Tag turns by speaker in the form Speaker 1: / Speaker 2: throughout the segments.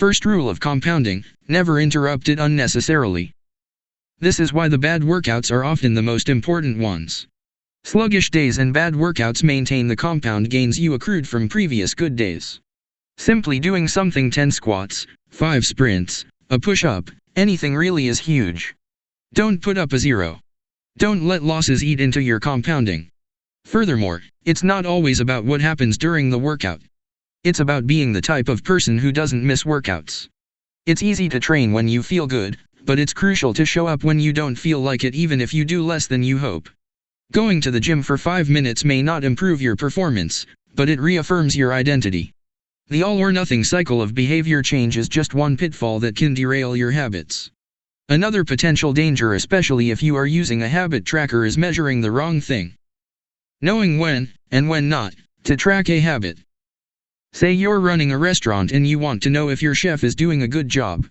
Speaker 1: First rule of compounding: never interrupt it unnecessarily. This is why the bad workouts are often the most important ones. Sluggish days and bad workouts maintain the compound gains you accrued from previous good days. Simply doing something, 10 squats, 5 sprints, a push-up, anything really is huge. Don't put up a 0. Don't let losses eat into your compounding. Furthermore, it's not always about what happens during the workout. It's about being the type of person who doesn't miss workouts. It's easy to train when you feel good, but it's crucial to show up when you don't feel like it, even if you do less than you hope. Going to the gym for 5 minutes may not improve your performance, but it reaffirms your identity. The all-or-nothing cycle of behavior change is just one pitfall that can derail your habits. Another potential danger, especially if you are using a habit tracker, is measuring the wrong thing. Knowing when, and when not, to track a habit. Say you're running a restaurant and you want to know if your chef is doing a good job.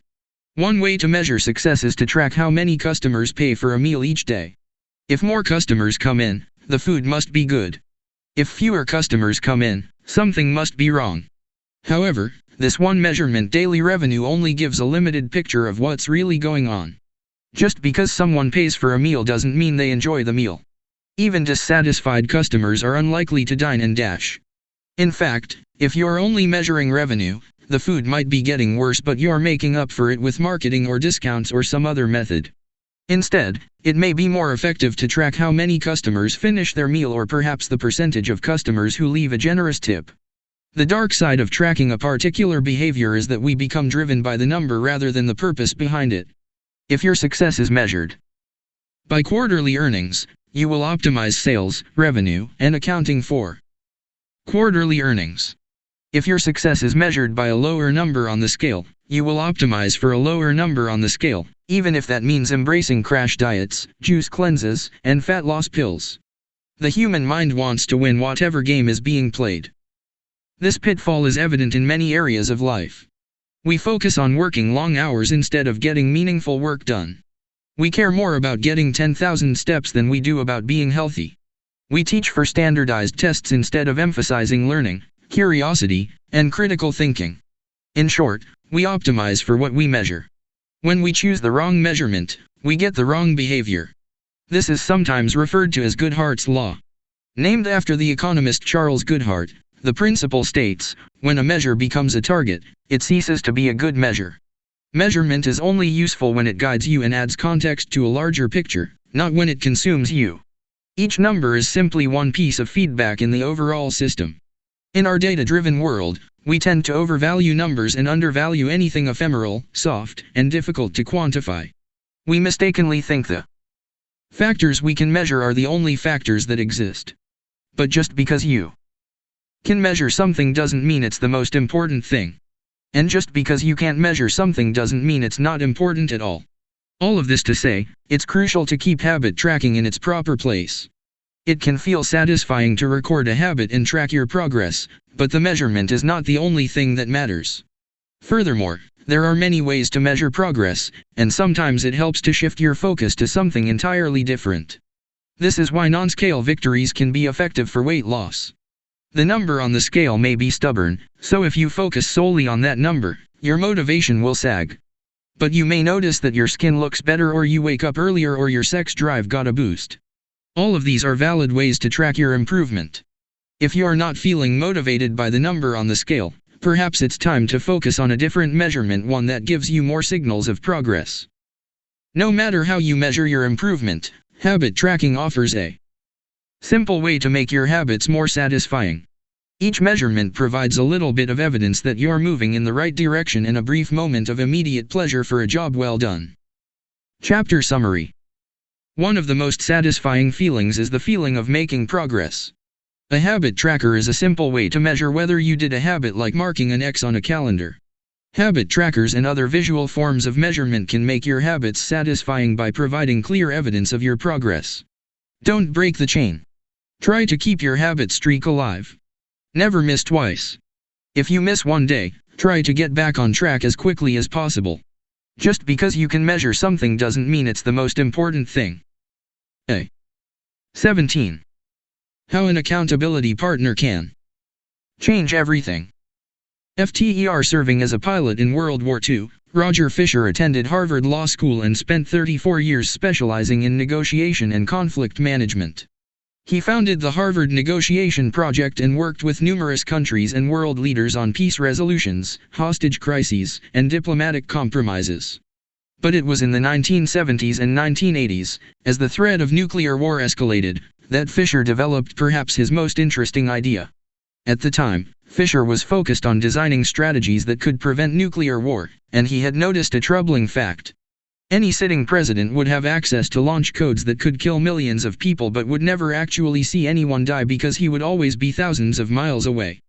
Speaker 1: One way to measure success is to track how many customers pay for a meal each day. If more customers come in, the food must be good. If fewer customers come in, something must be wrong. However, this one measurement, daily revenue, only gives a limited picture of what's really going on. Just because someone pays for a meal doesn't mean they enjoy the meal. Even dissatisfied customers are unlikely to dine and dash. In fact, if you're only measuring revenue, the food might be getting worse, but you're making up for it with marketing or discounts or some other method. Instead, it may be more effective to track how many customers finish their meal, or perhaps the percentage of customers who leave a generous tip. The dark side of tracking a particular behavior is that we become driven by the number rather than the purpose behind it. If your success is measured by quarterly earnings, you will optimize sales, revenue, and accounting for quarterly earnings. If your success is measured by a lower number on the scale, you will optimize for a lower number on the scale, even if that means embracing crash diets, juice cleanses, and fat loss pills. The human mind wants to win whatever game is being played. This pitfall is evident in many areas of life. We focus on working long hours instead of getting meaningful work done. We care more about getting 10,000 steps than we do about being healthy. We teach for standardized tests instead of emphasizing learning, curiosity, and critical thinking. In short, we optimize for what we measure. When we choose the wrong measurement, we get the wrong behavior. This is sometimes referred to as Goodhart's Law. Named after the economist Charles Goodhart, the principle states, when a measure becomes a target, it ceases to be a good measure. Measurement is only useful when it guides you and adds context to a larger picture, not when it consumes you. Each number is simply one piece of feedback in the overall system. In our data-driven world, we tend to overvalue numbers and undervalue anything ephemeral, soft, and difficult to quantify. We mistakenly think the factors we can measure are the only factors that exist. But just because you can measure something doesn't mean it's the most important thing. And just because you can't measure something doesn't mean it's not important at all. All of this to say, it's crucial to keep habit tracking in its proper place. It can feel satisfying to record a habit and track your progress, but the measurement is not the only thing that matters. Furthermore, there are many ways to measure progress, and sometimes it helps to shift your focus to something entirely different. This is why non-scale victories can be effective for weight loss. The number on the scale may be stubborn, so if you focus solely on that number, your motivation will sag. But you may notice that your skin looks better, or you wake up earlier, or your sex drive got a boost. All of these are valid ways to track your improvement. If you're not feeling motivated by the number on the scale, perhaps it's time to focus on a different measurement, one that gives you more signals of progress. No matter how you measure your improvement, habit tracking offers a simple way to make your habits more satisfying. Each measurement provides a little bit of evidence that you're moving in the right direction and a brief moment of immediate pleasure for a job well done. Chapter Summary. One of the most satisfying feelings is the feeling of making progress. A habit tracker is a simple way to measure whether you did a habit, like marking an X on a calendar. Habit trackers and other visual forms of measurement can make your habits satisfying by providing clear evidence of your progress. Don't break the chain. Try to keep your habit streak alive. Never miss twice. If you miss one day, try to get back on track as quickly as possible. Just because you can measure something doesn't mean it's the most important thing. 17. How an accountability partner can change everything. FTER serving as a pilot in World War II, Roger Fisher attended Harvard Law School and spent 34 years specializing in negotiation and conflict management. He founded the Harvard Negotiation Project and worked with numerous countries and world leaders on peace resolutions, hostage crises, and diplomatic compromises. But it was in the 1970s and 1980s, as the threat of nuclear war escalated, that Fisher developed perhaps his most interesting idea. At the time, Fisher was focused on designing strategies that could prevent nuclear war, and he had noticed a troubling fact. Any sitting president would have access to launch codes that could kill millions of people but would never actually see anyone die because he would always be thousands of miles away.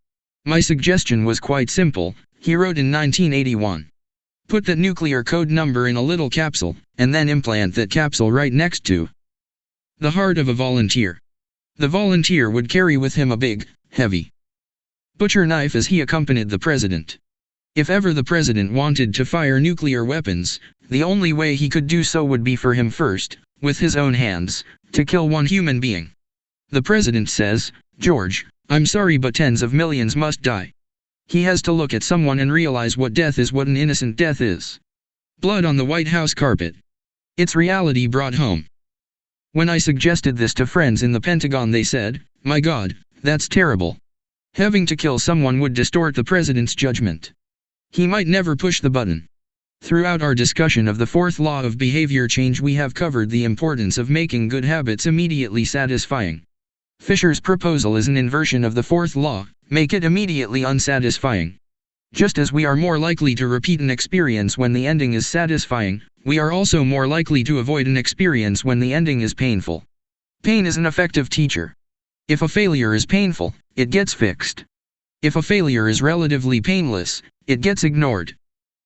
Speaker 1: My suggestion was quite simple, he wrote in 1981. Put that nuclear code number in a little capsule, and then implant that capsule right next to the heart of a volunteer. The volunteer would carry with him a big, heavy butcher knife as he accompanied the president. If ever the president wanted to fire nuclear weapons, the only way he could do so would be for him first, with his own hands, to kill one human being. The president says, "George, I'm sorry but tens of millions must die." He has to look at someone and realize what death is, what an innocent death is. Blood on the White House carpet. It's reality brought home. When I suggested this to friends in the Pentagon, they said, "My God, that's terrible. Having to kill someone would distort the president's judgment. He might never push the button." Throughout our discussion of the fourth law of behavior change, we have covered the importance of making good habits immediately satisfying. Fisher's proposal is an inversion of the fourth law, make it immediately unsatisfying. Just as we are more likely to repeat an experience when the ending is satisfying, we are also more likely to avoid an experience when the ending is painful. Pain is an effective teacher. If a failure is painful, it gets fixed. If a failure is relatively painless, it gets ignored.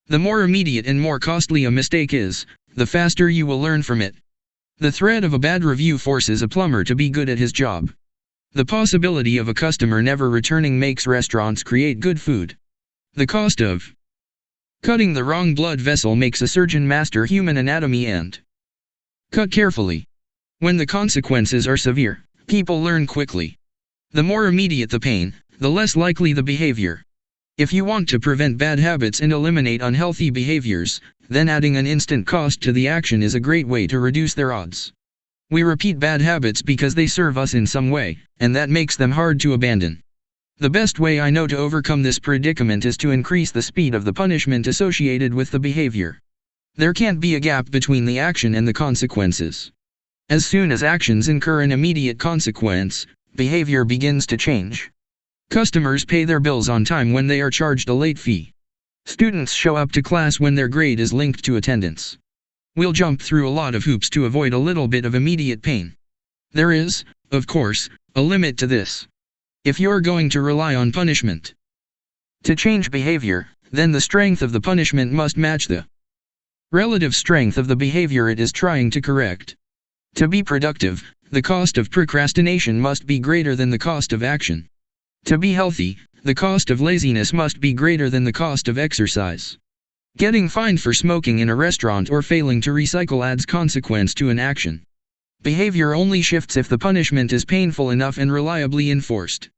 Speaker 1: The more immediate and more costly a mistake is, the faster you will learn from it. The threat of a bad review forces a plumber to be good at his job. The possibility of a customer never returning makes restaurants create good food. The cost of cutting the wrong blood vessel makes a surgeon master human anatomy and cut carefully. When the consequences are severe, people learn quickly. The more immediate the pain, the less likely the behavior. If you want to prevent bad habits and eliminate unhealthy behaviors, then adding an instant cost to the action is a great way to reduce their odds. We repeat bad habits because they serve us in some way, and that makes them hard to abandon. The best way I know to overcome this predicament is to increase the speed of the punishment associated with the behavior. There can't be a gap between the action and the consequences. As soon as actions incur an immediate consequence, behavior begins to change. Customers pay their bills on time when they are charged a late fee. Students show up to class when their grade is linked to attendance. We'll jump through a lot of hoops to avoid a little bit of immediate pain. There is, of course, a limit to this. If you're going to rely on punishment to change behavior, then the strength of the punishment must match the relative strength of the behavior it is trying to correct. To be productive, the cost of procrastination must be greater than the cost of action. To be healthy, the cost of laziness must be greater than the cost of exercise. Getting fined for smoking in a restaurant or failing to recycle adds consequence to an action. Behavior only shifts if the punishment is painful enough and reliably enforced.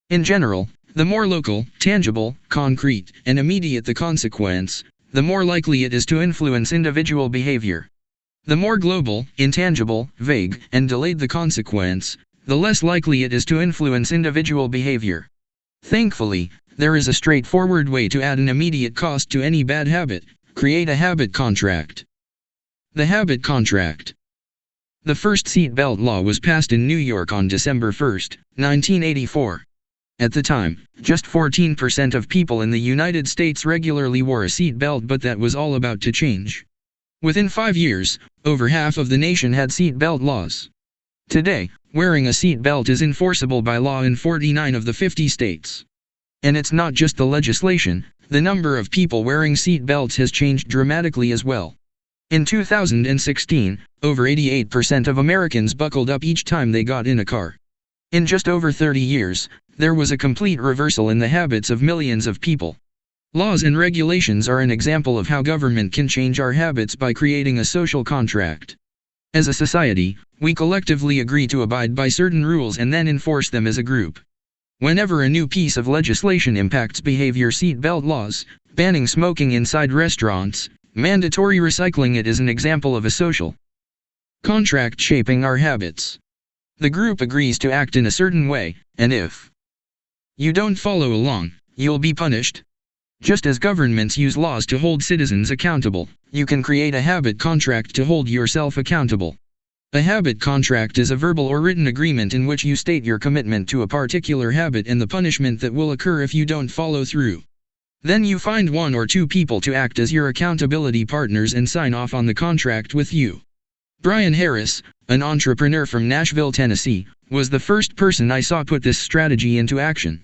Speaker 1: In general, the more local, tangible, concrete, and immediate the consequence, the more likely it is to influence individual behavior. The more global, intangible, vague, and delayed the consequence, the less likely it is to influence individual behavior. Thankfully, there is a straightforward way to add an immediate cost to any bad habit: create a habit contract. The habit contract. The first seat belt law was passed in New York on December 1, 1984. At the time, just 14% of people in the United States regularly wore a seat belt, but that was all about to change. Within 5 years, over half of the nation had seat belt laws. Today, wearing a seat belt is enforceable by law in 49 of the 50 states. And it's not just the legislation, the number of people wearing seat belts has changed dramatically as well. In 2016, over 88% of Americans buckled up each time they got in a car. In just over 30 years, there was a complete reversal in the habits of millions of people. Laws and regulations are an example of how government can change our habits by creating a social contract. As a society, we collectively agree to abide by certain rules and then enforce them as a group. Whenever a new piece of legislation impacts behavior, seatbelt laws, banning smoking inside restaurants, mandatory recycling, it is an example of a social contract shaping our habits. The group agrees to act in a certain way, and if you don't follow along, you'll be punished. Just as governments use laws to hold citizens accountable, you can create a habit contract to hold yourself accountable. A habit contract is a verbal or written agreement in which you state your commitment to a particular habit and the punishment that will occur if you don't follow through. Then you find one or two people to act as your accountability partners and sign off on the contract with you. Brian Harris, an entrepreneur from Nashville, Tennessee, was the first person I saw put this strategy into action.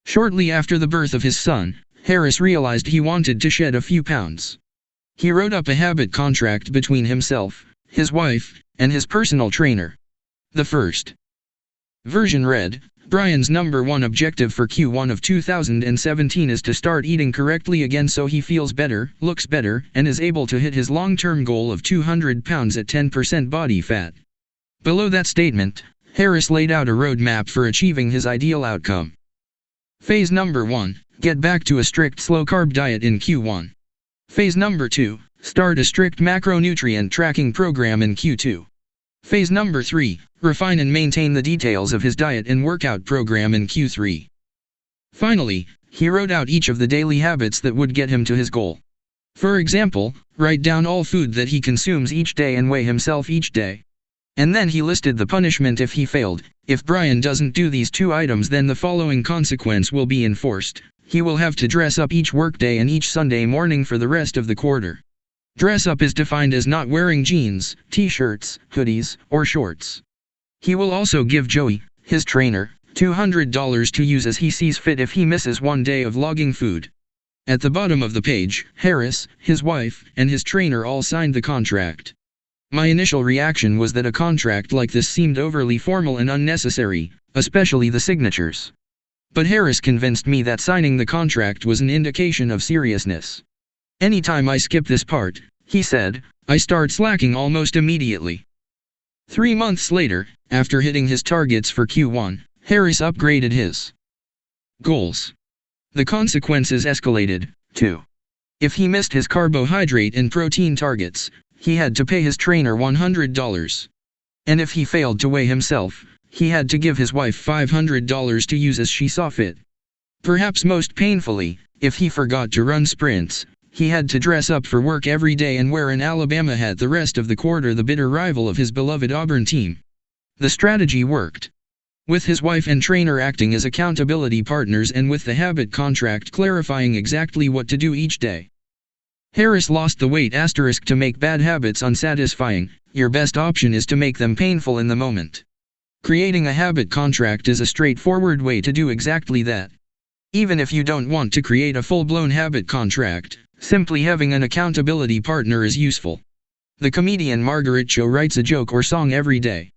Speaker 1: Shortly after the birth of his son, Harris realized he wanted to shed a few pounds. He wrote up a habit contract between himself, his wife, and his personal trainer. The first version read, Brian's number one objective for Q1 of 2017 is to start eating correctly again so he feels better, looks better, and is able to hit his long-term goal of 200 pounds at 10% body fat. Below that statement, Harris laid out a roadmap for achieving his ideal outcome. Phase number 1, get back to a strict slow-carb diet in Q1. Phase number 2, start a strict macronutrient tracking program in Q2. Phase number 3, refine and maintain the details of his diet and workout program in Q3. Finally, he wrote out each of the daily habits that would get him to his goal. For example, write down all food that he consumes each day and weigh himself each day. And then he listed the punishment if he failed. If Brian doesn't do these 2 items, then the following consequence will be enforced. He will have to dress up each workday and each Sunday morning for the rest of the quarter. Dress up is defined as not wearing jeans, t-shirts, hoodies, or shorts. He will also give Joey, his trainer, $200 to use as he sees fit if he misses one day of logging food. At the bottom of the page, Harris, his wife, and his trainer all signed the contract. My initial reaction was that a contract like this seemed overly formal and unnecessary, especially the signatures. But Harris convinced me that signing the contract was an indication of seriousness. Anytime I skip this part, he said, I start slacking almost immediately. 3 months later, after hitting his targets for Q1, Harris upgraded his goals. The consequences escalated, too. If he missed his carbohydrate and protein targets, he had to pay his trainer $100. And if he failed to weigh himself, he had to give his wife $500 to use as she saw fit. Perhaps most painfully, if he forgot to run sprints, he had to dress up for work every day and wear an Alabama hat the rest of the quarter, the bitter rival of his beloved Auburn team. The strategy worked. With his wife and trainer acting as accountability partners and with the habit contract clarifying exactly what to do each day, Harris lost the weight. To make bad habits unsatisfying, your best option is to make them painful in the moment. Creating a habit contract is a straightforward way to do exactly that. Even if you don't want to create a full-blown habit contract, simply having an accountability partner is useful. The comedian Margaret Cho writes a joke or song every day.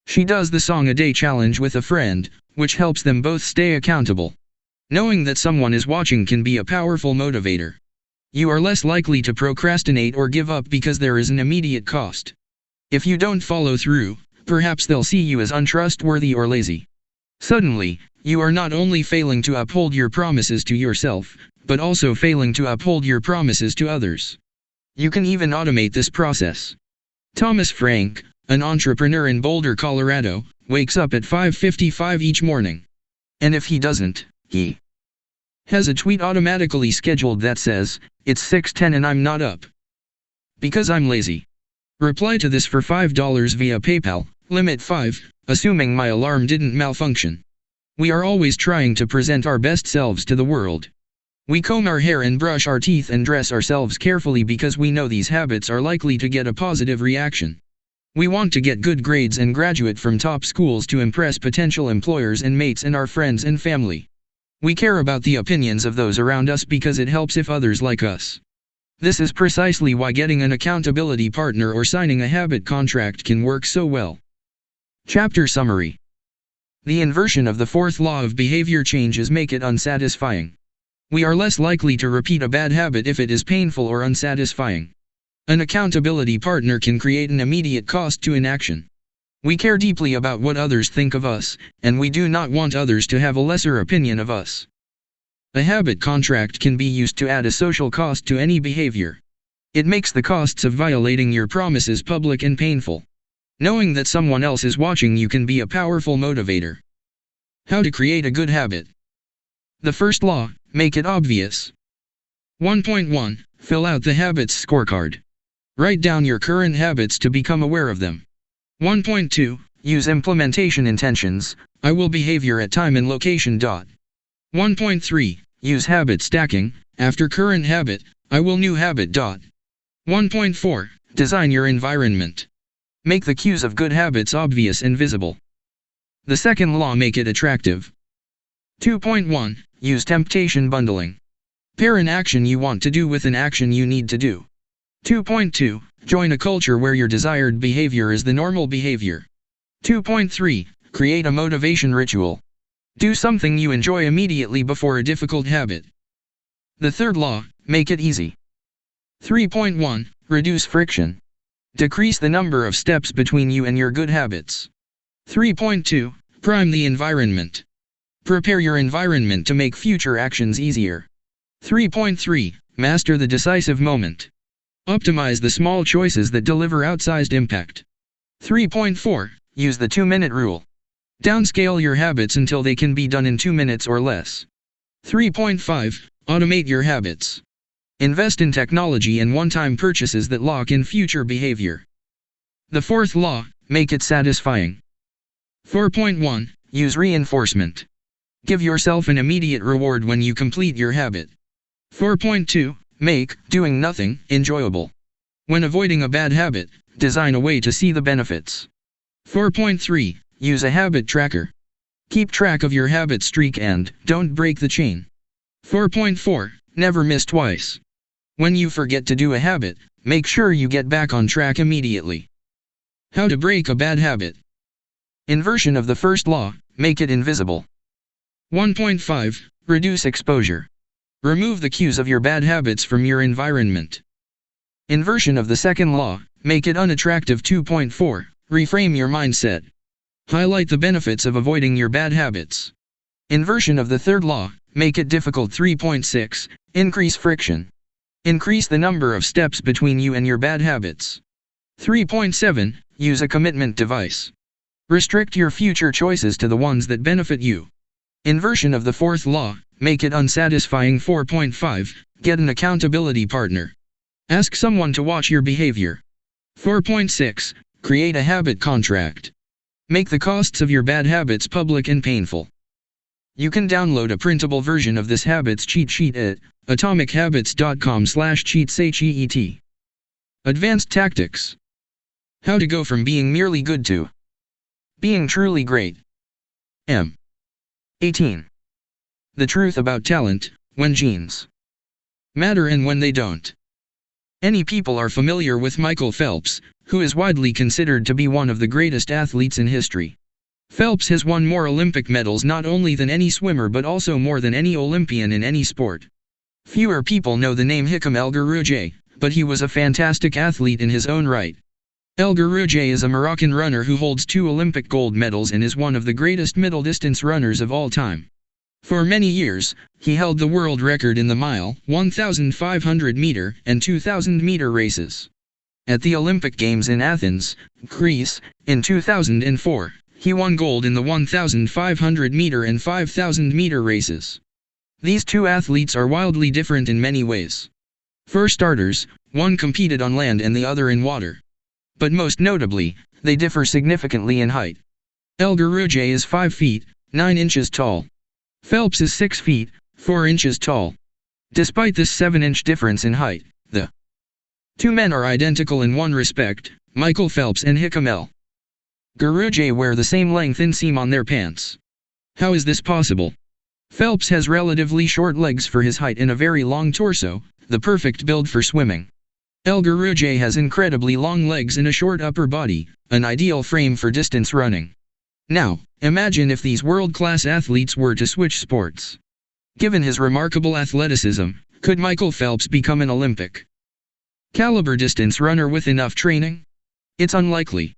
Speaker 1: She does the song a day challenge with a friend, which helps them both stay accountable. Knowing that someone is watching can be a powerful motivator. You are less likely to procrastinate or give up because there is an immediate cost. If you don't follow through, perhaps they'll see you as untrustworthy or lazy. Suddenly, you are not only failing to uphold your promises to yourself, but also failing to uphold your promises to others. You can even automate this process. Thomas Frank, an entrepreneur in Boulder, Colorado, wakes up at 5:55 each morning. And if he doesn't, he has a tweet automatically scheduled that says, "It's 6:10 and I'm not up because I'm lazy. Reply to this for $5 via PayPal, limit 5, assuming my alarm didn't malfunction." We are always trying to present our best selves to the world. We comb our hair and brush our teeth and dress ourselves carefully because we know these habits are likely to get a positive reaction. We want to get good grades and graduate from top schools to impress potential employers and mates and our friends and family. We care about the opinions of those around us because it helps if others like us. This is precisely why getting an accountability partner or signing a habit contract can work so well. Chapter Summary. The inversion of the fourth law of behavior change is make it unsatisfying. We are less likely to repeat a bad habit if it is painful or unsatisfying. An accountability partner can create an immediate cost to inaction. We care deeply about what others think of us, and we do not want others to have a lesser opinion of us. A habit contract can be used to add a social cost to any behavior. It makes the costs of violating your promises public and painful. Knowing that someone else is watching you can be a powerful motivator. How to create a good habit. The first law, make it obvious. 1.1. Fill out the habits scorecard. Write down your current habits to become aware of them. 1.2. Use implementation intentions. I will behavior at time and location. 1.3. Use habit stacking. After current habit, I will new habit. 1.4. Design your environment. Make the cues of good habits obvious and visible. The second law, make it attractive. 2.1. Use temptation bundling. Pair an action you want to do with an action you need to do. 2.2. Join a culture where your desired behavior is the normal behavior. 2.3. Create a motivation ritual. Do something you enjoy immediately before a difficult habit. The third law, make it easy. 3.1. Reduce friction. Decrease the number of steps between you and your good habits. 3.2. Prime the environment. Prepare your environment to make future actions easier. 3.3. Master the decisive moment. Optimize the small choices that deliver outsized impact. 3.4. Use the 2-minute rule. Downscale your habits until they can be done in 2 minutes or less. 3.5. Automate your habits. Invest in technology and one-time purchases that lock in future behavior. The fourth law, make it satisfying. 4.1. Use reinforcement. Give yourself an immediate reward when you complete your habit. 4.2. Make doing nothing enjoyable. When avoiding a bad habit, design a way to see the benefits. 4.3. Use a habit tracker. Keep track of your habit streak and don't break the chain. 4.4. Never miss twice. When you forget to do a habit, make sure you get back on track immediately. How to break a bad habit. Inversion of the first law, make it invisible. 1.5. Reduce exposure. Remove the cues of your bad habits from your environment. Inversion of the second law, make it unattractive. 2.4. Reframe your mindset. Highlight the benefits of avoiding your bad habits. Inversion of the third law, make it difficult. 3.6. Increase friction. Increase the number of steps between you and your bad habits. 3.7. Use a commitment device. Restrict your future choices to the ones that benefit you. Inversion of the fourth law, make it unsatisfying. 4.5. Get an accountability partner. Ask someone to watch your behavior. 4.6. Create a habit contract. Make the costs of your bad habits public and painful. You can download a printable version of this habits cheat sheet at atomichabits.com/cheats. Advanced tactics. How to go from being merely good to being truly great. 18. The truth about talent, when genes matter and when they don't. Any people are familiar with Michael Phelps, who is widely considered to be one of the greatest athletes in history. Phelps has won more Olympic medals not only than any swimmer but also more than any Olympian in any sport. Fewer people know the name Hakim El Guerrouj, but he was a fantastic athlete in his own right. El Guerrouj is a Moroccan runner who holds 2 Olympic gold medals and is one of the greatest middle-distance runners of all time. For many years, he held the world record in the mile, 1,500 meter, and 2,000 meter races. At the Olympic Games in Athens, Greece, in 2004, he won gold in the 1,500 meter and 5,000 meter races. These two athletes are wildly different in many ways. For starters, one competed on land and the other in water. But most notably, they differ significantly in height. El Guerrouj is 5 feet, 9 inches tall. Phelps is 6 feet, 4 inches tall. Despite this 7-inch difference in height, the two men are identical in one respect: Michael Phelps and Hakim El Guerrouj wear the same length inseam on their pants. How is this possible? Phelps has relatively short legs for his height and a very long torso, the perfect build for swimming. El Guerrouj has incredibly long legs and a short upper body, an ideal frame for distance running. Now, imagine if these world-class athletes were to switch sports. Given his remarkable athleticism, could Michael Phelps become an Olympic caliber distance runner with enough training? It's unlikely.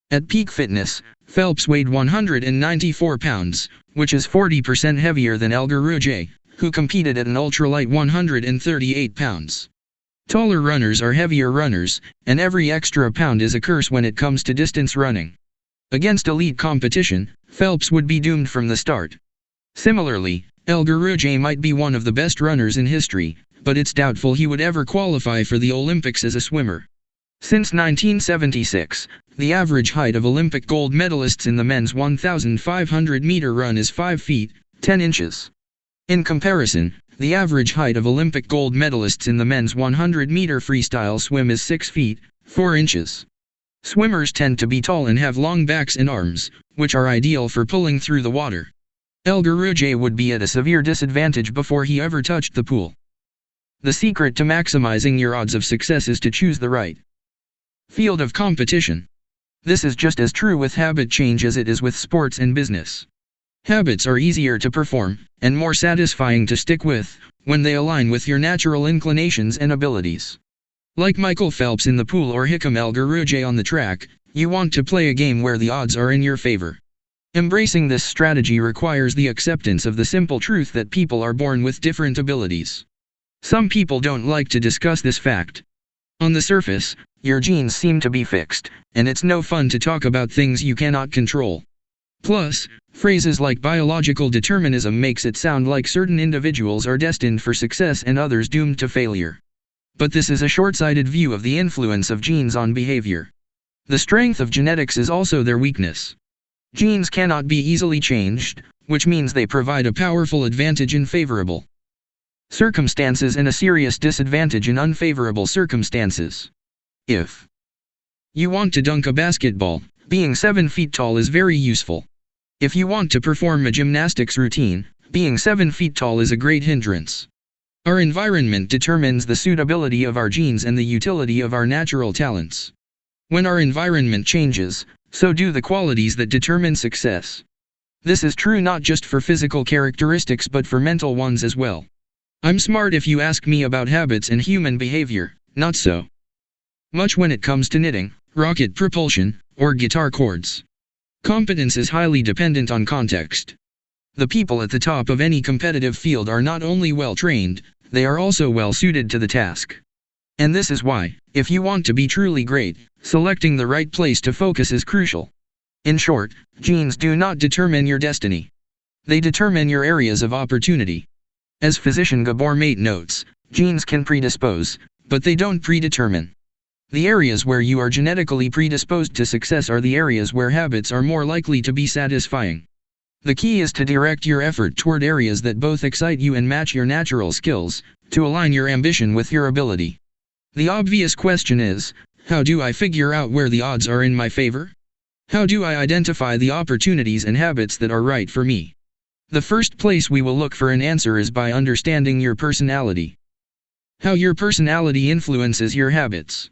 Speaker 1: At peak fitness, Phelps weighed 194 pounds, which is 40% heavier than El Guerrouj, who competed at an ultralight 138 pounds. Taller runners are heavier runners, and every extra pound is a curse when it comes to distance running. Against elite competition, Phelps would be doomed from the start. Similarly, El Guerrouj might be one of the best runners in history, but it's doubtful he would ever qualify for the Olympics as a swimmer. Since 1976, the average height of Olympic gold medalists in the men's 1,500-meter run is 5 feet, 10 inches. In comparison, the average height of Olympic gold medalists in the men's 100-meter freestyle swim is 6 feet, 4 inches. Swimmers tend to be tall and have long backs and arms, which are ideal for pulling through the water. El Guerrouj would be at a severe disadvantage before he ever touched the pool. The secret to maximizing your odds of success is to choose the right field of competition. This is just as true with habit change as it is with sports and business. Habits are easier to perform, and more satisfying to stick with, when they align with your natural inclinations and abilities. Like Michael Phelps in the pool or Hakeem El Guerrouj on the track, you want to play a game where the odds are in your favor. Embracing this strategy requires the acceptance of the simple truth that people are born with different abilities. Some people don't like to discuss this fact. On the surface, your genes seem to be fixed, and it's no fun to talk about things you cannot control. Plus, phrases like biological determinism makes it sound like certain individuals are destined for success and others doomed to failure. But this is a short-sighted view of the influence of genes on behavior. The strength of genetics is also their weakness. Genes cannot be easily changed, which means they provide a powerful advantage in favorable circumstances and a serious disadvantage in unfavorable circumstances. If you want to dunk a basketball, being 7 feet tall is very useful. If you want to perform a gymnastics routine, being 7 feet tall is a great hindrance. Our environment determines the suitability of our genes and the utility of our natural talents. When our environment changes, so do the qualities that determine success. This is true not just for physical characteristics but for mental ones as well. I'm smart if you ask me about habits and human behavior, not so much when it comes to knitting, rocket propulsion, or guitar chords. Competence is highly dependent on context. The people at the top of any competitive field are not only well trained, they are also well suited to the task. And this is why, if you want to be truly great, selecting the right place to focus is crucial. In short, genes do not determine your destiny. They determine your areas of opportunity. As physician Gabor Mate notes, genes can predispose, but they don't predetermine. The areas where you are genetically predisposed to success are the areas where habits are more likely to be satisfying. The key is to direct your effort toward areas that both excite you and match your natural skills, to align your ambition with your ability. The obvious question is, how do I figure out where the odds are in my favor? How do I identify the opportunities and habits that are right for me? The first place we will look for an answer is by understanding your personality. How your personality influences your habits.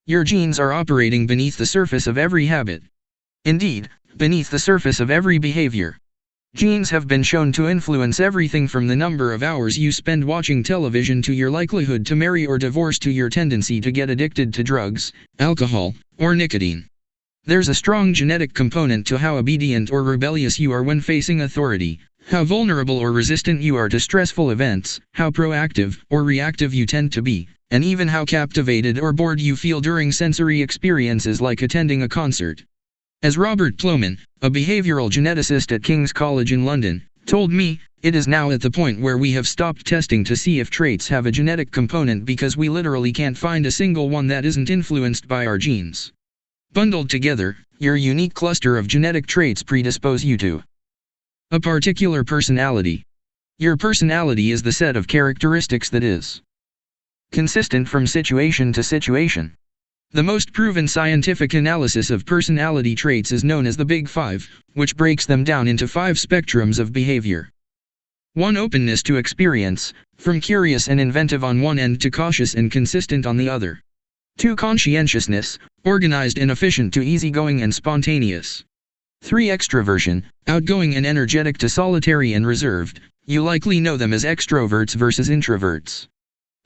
Speaker 1: Your genes are operating beneath the surface of every habit. Indeed, beneath the surface of every behavior. Genes have been shown to influence everything from the number of hours you spend watching television to your likelihood to marry or divorce to your tendency to get addicted to drugs, alcohol, or nicotine. There's a strong genetic component to how obedient or rebellious you are when facing authority, how vulnerable or resistant you are to stressful events, how proactive or reactive you tend to be, and even how captivated or bored you feel during sensory experiences like attending a concert. As Robert Plomin, a behavioral geneticist at King's College in London, told me, it is now at the point where we have stopped testing to see if traits have a genetic component because we literally can't find a single one that isn't influenced by our genes. Bundled together, your unique cluster of genetic traits predispose you to a particular personality. Your personality is the set of characteristics that is consistent from situation to situation. The most proven scientific analysis of personality traits is known as the Big Five, which breaks them down into 5 spectrums of behavior. 1. Openness to experience, from curious and inventive on one end to cautious and consistent on the other. 2. Conscientiousness, organized and efficient to easygoing and spontaneous. 3. Extroversion, outgoing and energetic to solitary and reserved, you likely know them as extroverts versus introverts.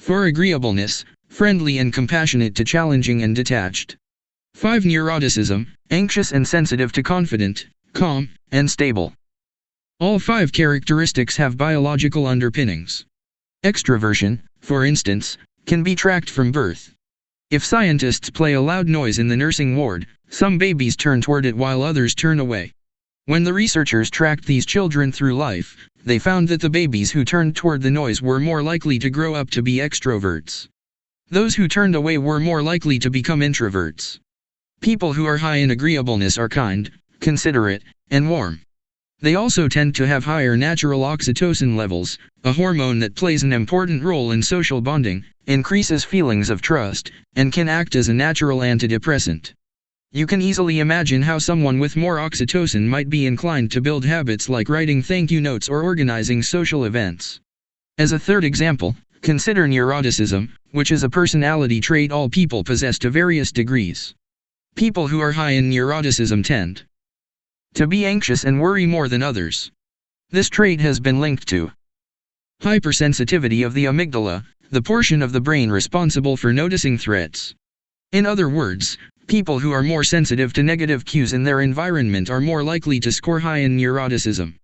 Speaker 1: 4. Agreeableness, friendly and compassionate to challenging and detached. 5. Neuroticism, anxious and sensitive to confident, calm, and stable. All 5 characteristics have biological underpinnings. Extroversion, for instance, can be tracked from birth. If scientists play a loud noise in the nursing ward, some babies turn toward it while others turn away. When the researchers tracked these children through life, they found that the babies who turned toward the noise were more likely to grow up to be extroverts. Those who turned away were more likely to become introverts. People who are high in agreeableness are kind, considerate, and warm. They also tend to have higher natural oxytocin levels, a hormone that plays an important role in social bonding, increases feelings of trust, and can act as a natural antidepressant. You can easily imagine how someone with more oxytocin might be inclined to build habits like writing thank you notes or organizing social events. As a third example, consider neuroticism, which is a personality trait all people possess to various degrees. People who are high in neuroticism tend to be anxious and worry more than others. This trait has been linked to hypersensitivity of the amygdala, the portion of the brain responsible for noticing threats. In other words, people who are more sensitive to negative cues in their environment are more likely to score high in neuroticism.